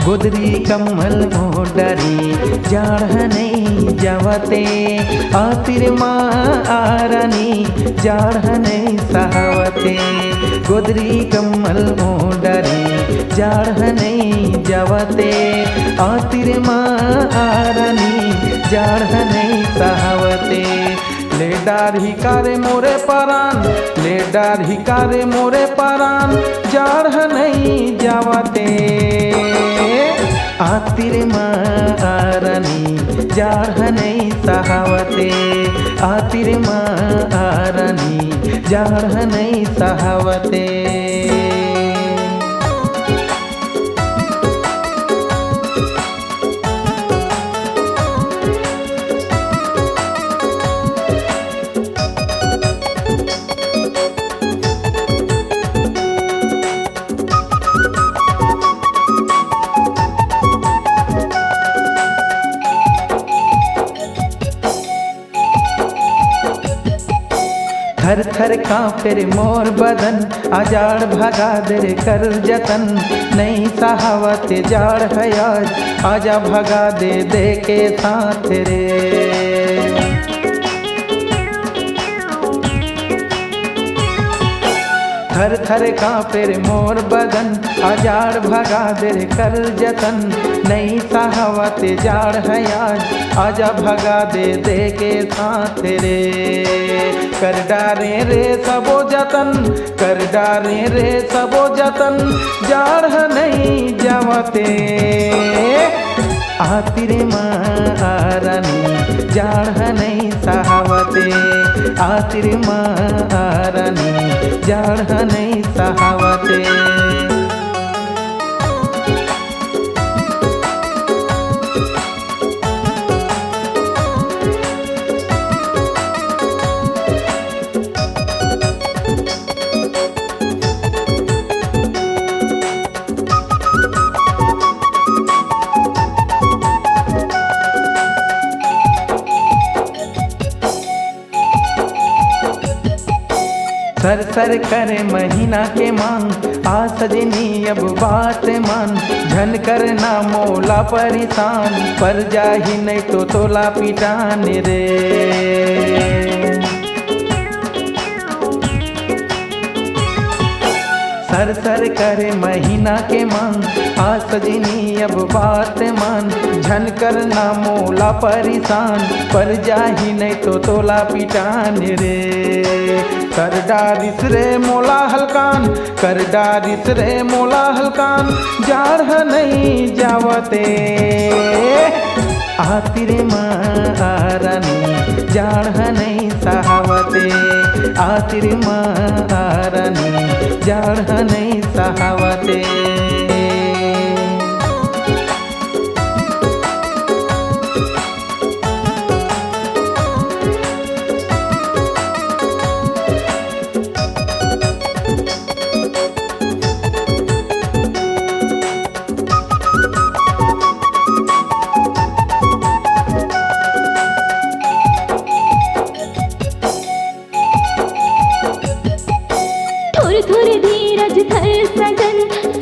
गोदरी कम्मल मोडरी जाड़ नहीं जावते आतिर माँ आरानी जाड़ नहीं सहावते गोदरी कम्मल मोडरी जाड़ नहीं जावते आतिर माँ आरानी जाड़ नहीं सहावते ले डार हिकारे मोरे परान ले डार हिकारे मोरे परान जाड़ नहीं जावते आतिर माँ आरानी जाड़ नहीं सहावते आतिर माँ आरानी जाड़ नहीं सहावते। थर थर कांपे रे मोर बदन आजाड़ भगा दे रे कर जतन नहीं सहावत जाड़ है आज आजा भगा दे दे के साथ रे। थर थर कांपे रे मोर बदन आजाड़ भगा दे रे कर जतन नहीं सहावत जाड़ है आज आजा भगा दे दे के साथ रे। कर डारे रे सबो जतन कर डारे रे सबो जतन जाड़ नहीं जावते आतिर माँ आरानी जाड़ नहीं सहावते आतिर माँ आरानी जाड़ नहीं सहावते। सर सर करे महीना के मांग आ सजनी अब बात मान झन करना मोला परेशान पर जाही नहीं तो तोला पिटान रे। सर सर करे महीना के मांग आ सजनी अब बात मान झन करना मोला परेशान पर जाही नहीं तो तोला पिटान रे। कर डारिस रे मोला हलकान कर डारिस रे मोला हलकान जाड़ नहीं जावते आतिर माँ आरानी जाड़ नहीं सहावते आतिर माँ आरानी जाड़ नहीं सहावते।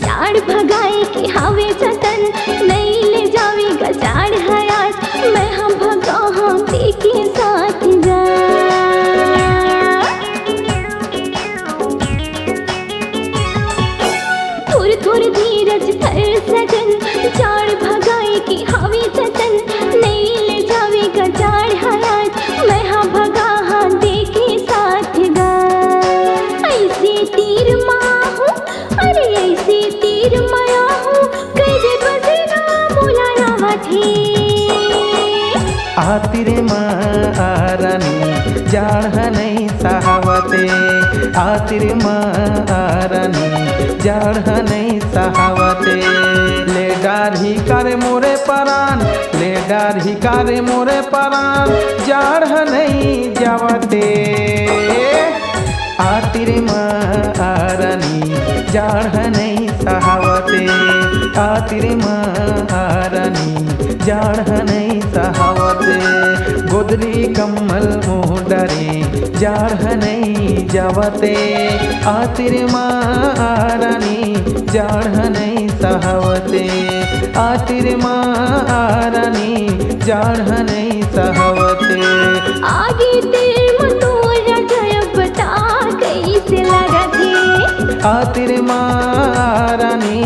जाड़ भगाए के हावे जतन नहीं ले जावेगा जाड़ हयात मैं हम भगा हम के साथ जा। थोड़ी थोड़ी धीरज धर सजन जाड़ भगाए के हावे जतन नहीं ले जावेगा जाड़ हयात मैं हम भगा हम के साथ जा। ऐसे तीर माहू अरे ऐसे तीर माया हूँ कैसे बसेगा मोला थे आतिर माँ आरानी जाड़ नहीं सहावते आतिर माँ आरानी जाड़ नहीं सहावते। ले डार ही करे मोरे परान ले डार ही करे मोरे परान जाड़ नहीं जावते आतिर माँ आरानी जाड़ नहीं सहावते आतिर महारानी जाड़ नहीं सहावते गोदरी कम्मल मुँह डरे जाड़ नहीं जावते आतिर महारानी जाड़ नहीं सहावते आतिर महारानी जाड़ नहीं सहावते आगे तेरे मतोरा गया बता कैसे लगा थे आतिर महारानी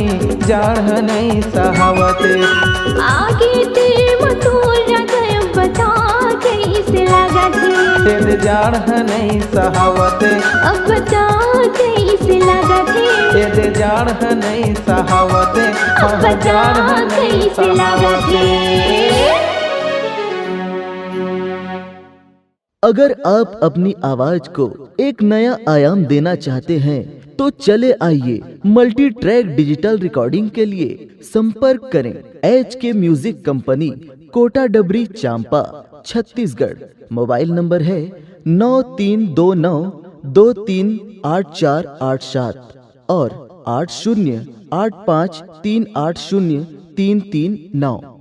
जाड़ नहीं सहावते आगे तेरे मतोरा गया बता कैसे लगा थे तेरे जाड़ नहीं सहावते अब बता कैसे लगा थे तेरे जाड़ नहीं सहावते अब बता कैसे लगा थे। अगर आप अपनी आवाज को एक नया आयाम देना चाहते हैं तो चले आइए मल्टी ट्रैक डिजिटल रिकॉर्डिंग के लिए संपर्क करें HK म्यूजिक कंपनी, कोटा डबरी, चांपा, छत्तीसगढ़। मोबाइल नंबर है 9329238487 और 8085380339।